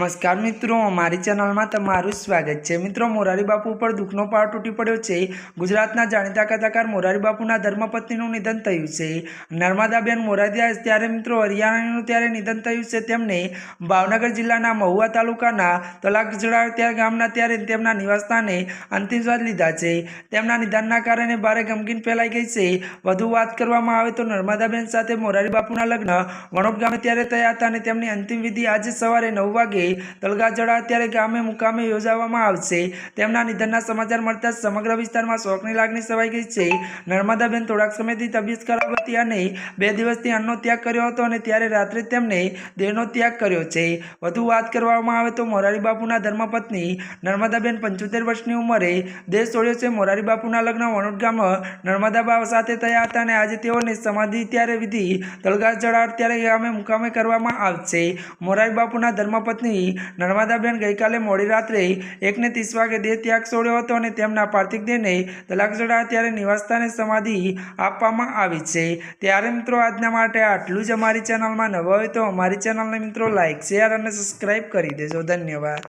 नमस्कार मित्रों, अमारी चेनल में तमारुं स्वागत है। मित्रों, मोरारी बापू पर दुखनो पहाड़ तूटी पड्यो छे। गुजरातना जाणीता कथाकार मोरारी बापूना धर्मपत्नीनुं निधन थयुं छे। नर्मदाबेन मोरारिया त्यारे मित्रों हरियाणानुं त्यारे निधन थयुं छे। तेमणे भावनगर जिल्लाना महुआ तालुकाना तलाकजड़ा त्यारे गामना त्यारे तेमना निवासस्थाने अंतिम श्वास लीधा छे। तेमना निधनना कारणे भारे गमगीन फैलाई गई छे। વધુ વાત કરવામાં આવે તો નર્મદાબેન સાથે મોરારી બાપુના લગ્ન વણોદ ગામે ત્યારે થયા હતા અને તેમની અંતિમ વિધિ આજે સવારે 9 વાગે તલગાજડા ત્યારે ગામે મુકામે યોજવામાં આવશે। તેમના નિધનના સમાચાર મળતા સમગ્ર વિસ્તારમાં શોકની લાગણી છવાઈ ગઈ છે। નર્મદાબેન થોડાક સમયથી તબિયત ખરાબ હતી અને 2 દિવસથી અન્નનો ત્યાગ કર્યો હતો અને ત્યારે રાત્રે તેમણે દેહનો ત્યાગ કર્યો છે। વધુ વાત કરવામાં આવે તો મોરારી બાપુના ધર્મપત્ની નર્મદાબેન 75 વર્ષની ઉંમરે દેહ છોડ્યો છે। મોરારી બાપુના લગ્ન વણોદ ગામ નર્મદાબા સાથે થયા હતા અને આજે તેઓની સમાધિ ત્યારે વિધિ તલગાજડા ત્યારે ગામે મુકામે કરવામાં આવશે। મોરારી બાપુના ધર્મપત્ની નર્મદાબેન ગઈકાલે મોડી રાત્રે 1:30 વાગે દેહ ત્યાગ છોડ્યો હતો અને તેમના પાર્થિવ દેહને તલગાજડા ત્યારે નિવાસસ્થાને સમાધિ આપવામાં આવી છે। ત્યારે મિત્રો આજના માટે આટલું જ। અમારી ચેનલમાં નવા હોય તો અમારી ચેનલને મિત્રો લાઈક શેર અને સબસ્ક્રાઈબ કરી દેજો। ધન્યવાદ।